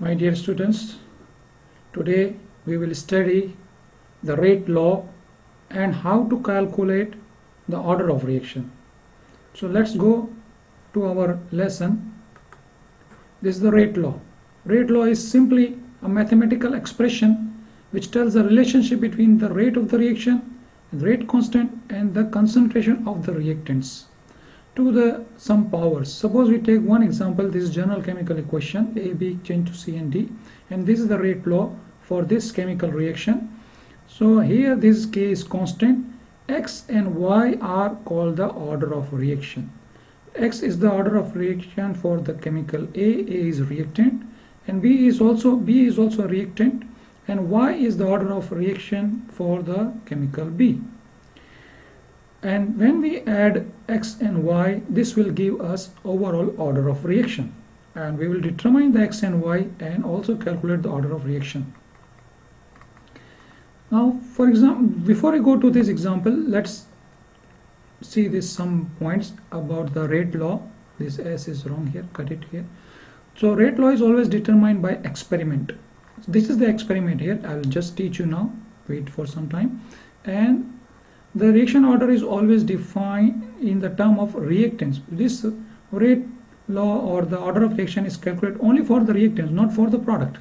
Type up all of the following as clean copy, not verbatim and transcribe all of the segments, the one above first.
My dear students, today we will study the rate law and how to calculate the order of reaction. So let's go to our lesson. This is the rate law. Rate law is simply a mathematical expression which tells the relationship between the rate of the reaction, the rate constant, and the concentration of the reactants to some powers. Suppose we take one example. This is general chemical equation A, B change to C and D, and this is the rate law for this chemical reaction. So here this K is constant. X and Y are called the order of reaction. X is the order of reaction for the chemical A is reactant, and B is also a reactant, and Y is the order of reaction for the chemical B. And when we add X and Y, this will give us overall order of reaction, and we will determine the X and Y and also calculate the order of reaction. Now, for example, before I go to this example, let's see some points about the rate law. This S is wrong here, cut it here. So rate law is always determined by experiment. This is the experiment here. I'll just teach you now. Wait for some time. And the reaction order is always defined in the term of reactants. This rate law or the order of reaction is calculated only for the reactants, not for the product.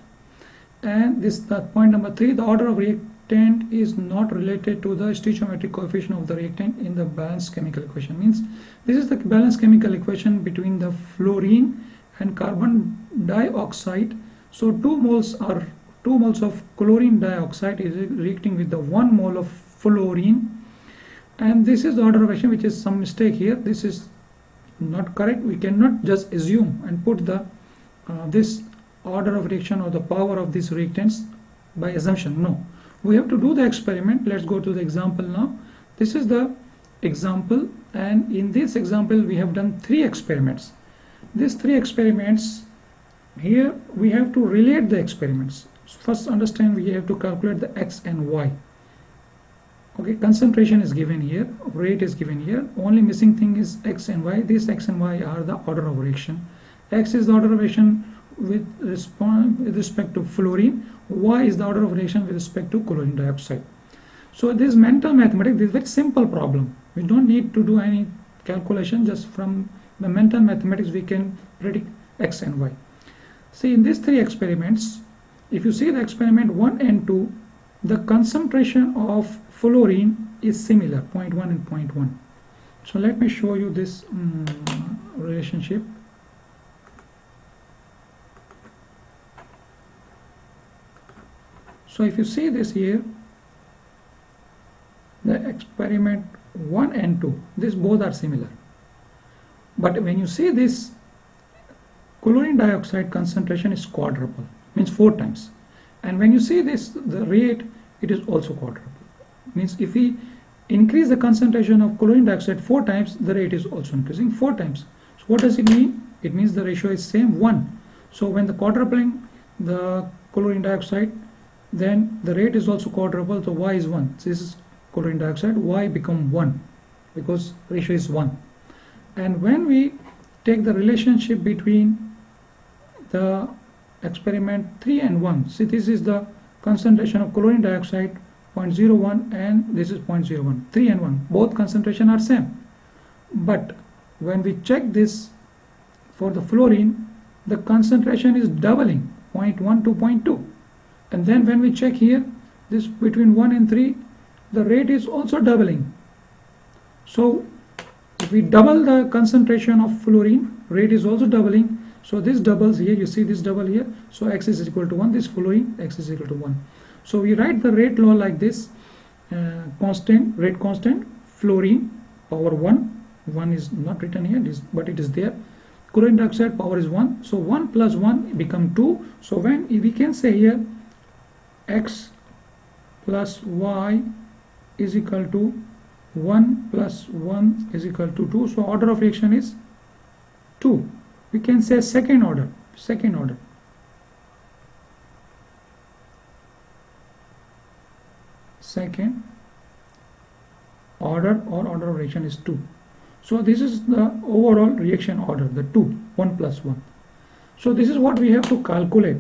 And this point number 3, the order of reactant is not related to the stoichiometric coefficient of the reactant in the balanced chemical equation. Means this is the balanced chemical equation between the fluorine and carbon dioxide. So 2 moles of chlorine dioxide is reacting with the 1 mole of fluorine. And this is the order of reaction, which is some mistake here. This is not correct. We cannot just assume and put the this order of reaction or the power of these reactants by assumption. No, we have to do the experiment. Let's go to the example now. This is the example, and in this example we have done 3 experiments. These 3 experiments, here we have to relate the experiments. First, understand we have to calculate the X and Y. Okay, concentration is given here, rate is given here. Only missing thing is X and Y. These X and Y are the order of reaction. X is the order of reaction with respect to fluorine. Y is the order of reaction with respect to chlorine dioxide. So this mental mathematics, this is a very simple problem. We don't need to do any calculation. Just from the mental mathematics we can predict X and Y. See, in these 3 experiments, if you see the experiment 1 and 2, the concentration of fluorine is similar, 0.1 and 0.1. So let me show you this relationship. So if you see this here, the experiment 1 and 2, these both are similar. But when you see this, chlorine dioxide concentration is quadruple, means 4 times. And when you see this, the rate, it is also quadruple. Means if we increase the concentration of chlorine dioxide 4 times, the rate is also increasing 4 times. So what does it mean? It means the ratio is same, 1. So when the quadrupling the chlorine dioxide, then the rate is also quadruple, so Y is 1. So this is chlorine dioxide, Y become 1 because ratio is 1. And when we take the relationship between the experiment 3 and 1, see, this is the concentration of chlorine dioxide 0.01 and this is 0.01. 3 and 1, both concentration are same. But when we check this for the fluorine, the concentration is doubling, 0.1 to 0.2. And then when we check here, this between 1 and 3, the rate is also doubling. So if we double the concentration of fluorine, rate is also doubling. So this doubles here, you see this double here. So X is equal to 1, this fluorine, X is equal to 1. So we write the rate law like this, rate constant, fluorine, power 1. 1 is not written here, but it is there. Chlorine dioxide power is 1. So 1 plus 1 become 2. So when we can say here, X plus Y is equal to 1 plus 1 is equal to 2. So order of reaction is 2. We can say second order. Second order or order of reaction is 2. So this is the overall reaction order, the 2, 1 plus 1. So this is what we have to calculate.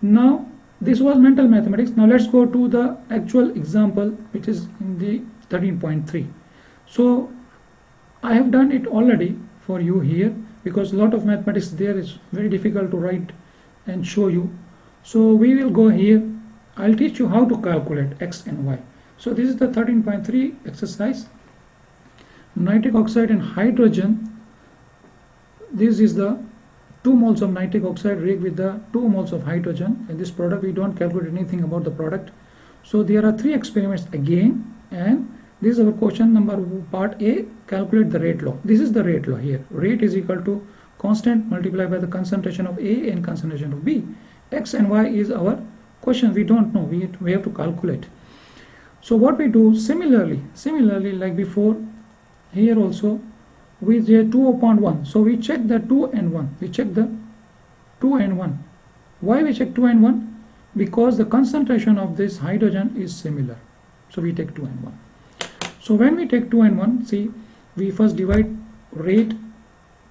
Now this was mental mathematics. Now let's go to the actual example, which is in the 13.3. So I have done it already for you here, because a lot of mathematics there is very difficult to write and show you. So we will go here. I'll teach you how to calculate x and y. So this is the 13.3 exercise. Nitric oxide and hydrogen. This is the 2 moles of nitric oxide react with the 2 moles of hydrogen. In this product we don't calculate anything about the product. So there are 3 experiments again, and this is our question number part A. Calculate the rate law. This is the rate law here. Rate is equal to constant multiplied by the concentration of A and concentration of B. X and Y is our question. We don't know. We have to calculate. So what we do similarly like before, here also we say 2 upon 1. So we check the 2 and 1. We check the 2 and 1. Why we check 2 and 1? Because the concentration of this hydrogen is similar. So we take 2 and 1. So when we take 2 and 1, see, we first divide rate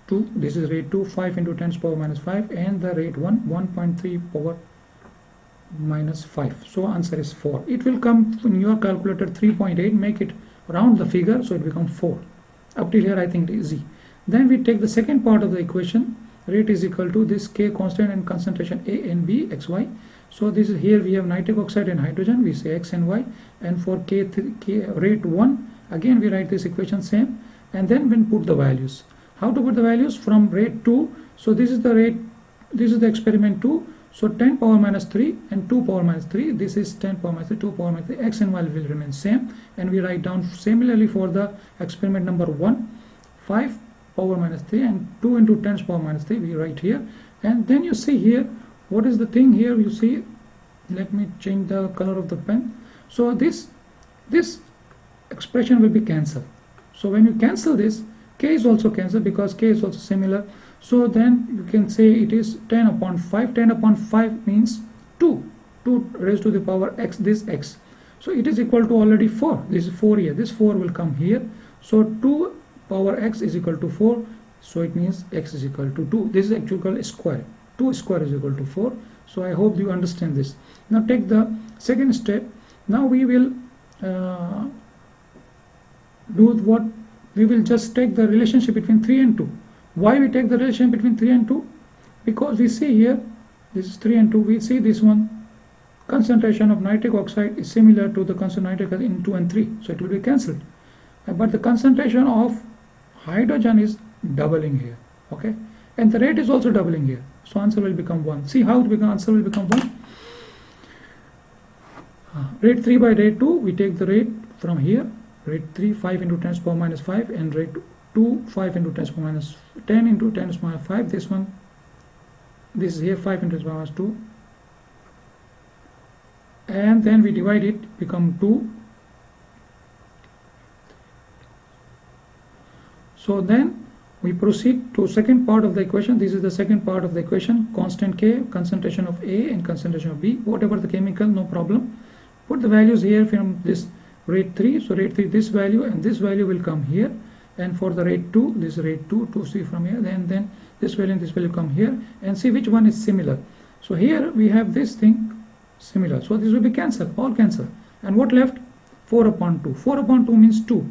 2. This is rate 2, 5 into 10 to the power minus 5, and the rate 1, 1.3 power minus 5. So answer is 4. It will come in your calculator 3.8. Make it round the figure so it becomes 4. Up till here I think it is easy. Then we take the second part of the equation. Rate is equal to this K constant and concentration A and B, xy. So this is, here we have nitric oxide and hydrogen. We say x and y. And for K rate 1, again we write this equation same. And then we put the values. How to put the values? From rate 2. So this is the rate, this is the experiment 2. So 10 power minus 3 and 2 power minus 3. This is 10 power minus 3, 2 power minus 3. X and y will remain same. And we write down similarly for the experiment number 1. 5 power minus 3 and 2 into 10 to the power minus 3. We write here. And then you see here, what is the thing here? You see, let me change the color of the pen. So this expression will be cancelled. So when you cancel this, K is also cancelled because K is also similar. So then you can say it is 10 upon 5. 10 upon 5 means 2. 2 raised to the power x, this x. So it is equal to already 4. This is 4 here. This 4 will come here. So 2 power x is equal to 4. So it means x is equal to 2. This is actually square. 2 square is equal to 4. So I hope you understand this. Now take the second step. Now we will do what? We will just take the relationship between 3 and 2. Why we take the relation between 3 and 2? Because we see here, this is 3 and 2, we see this one, concentration of nitric oxide is similar to the concentration of nitric oxide in 2 and 3, so it will be cancelled. But the concentration of hydrogen is doubling here, okay? And the rate is also doubling here, so answer will become 1. See how answer will become 1? Rate 3 by rate 2, we take the rate from here. Rate 3, 5 into 10 to the power minus 5, and rate 2, 5 into 10 to the power minus 10 into 10 to the power minus 5. This one, this is here 5 into 10 to the power minus 2, and then we divide it, become 2. So then we proceed to second part of the equation. This is the second part of the equation. Constant K, concentration of A and concentration of B, whatever the chemical, no problem. Put the values here from this rate 3. So rate 3, this value and this value will come here. And for the rate 2, this rate 2 to see from here, then this value and this value come here, and see which one is similar. So here we have this thing similar. So this will be cancelled, all cancel. And what left? 4 upon 2. 4 upon 2 means 2.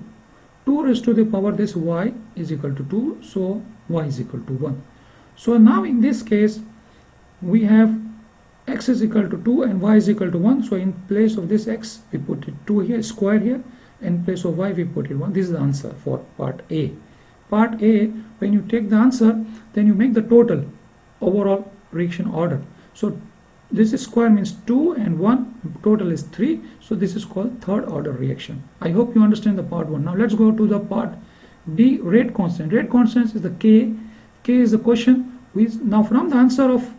2 raised to the power this y is equal to 2. So y is equal to 1. So now in this case, we have x is equal to 2 and y is equal to 1. So in place of this x, we put it 2 here, square here. In place of y, we put it 1. This is the answer for part A. Part A, when you take the answer, then you make the total overall reaction order. So this is square means 2 and 1, total is 3. So this is called third order reaction. I hope you understand the part 1. Now let's go to the part B, rate constant. Rate constant is the K. K is the question. Now from the answer of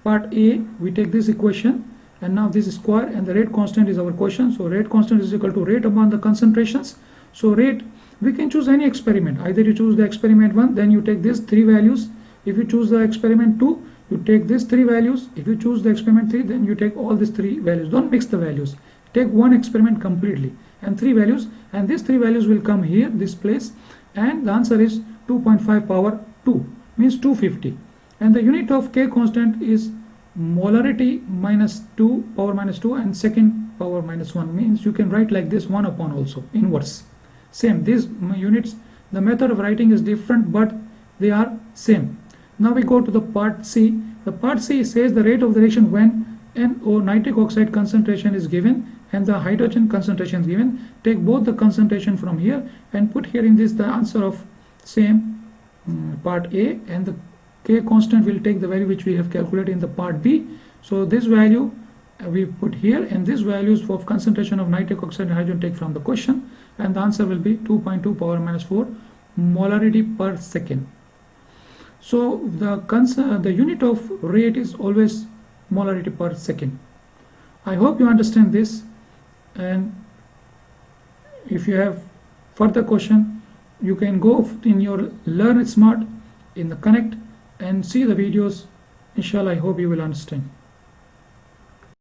part A, we take this equation. And now this is square, and the rate constant is our question. So rate constant is equal to rate upon the concentrations. So rate, we can choose any experiment. Either you choose the experiment 1, then you take these 3 values. If you choose the experiment 2, you take these 3 values. If you choose the experiment 3, then you take all these 3 values. Don't mix the values. Take one experiment completely and 3 values, and these 3 values will come here, this place, and the answer is 2.5 power 2, means 250. And the unit of K constant is molarity minus 2 power minus 2 and second power minus 1 means you can write like this 1 upon also inverse. Same, these units, the method of writing is different but they are same. Now we go to the part C. The part C says the rate of the reaction when NO nitric oxide concentration is given and the hydrogen concentration is given. Take both the concentration from here and put here in this the answer of same part A, and the K constant will take the value which we have calculated in the part B. So this value we put here, and this values of concentration of nitric oxide and hydrogen take from the question, and the answer will be 2.2 power minus 4 molarity per second. So the unit of rate is always molarity per second. I hope you understand this, and if you have further question you can go in your Learn Smart in the Connect and see the videos. Inshallah, I hope you will understand.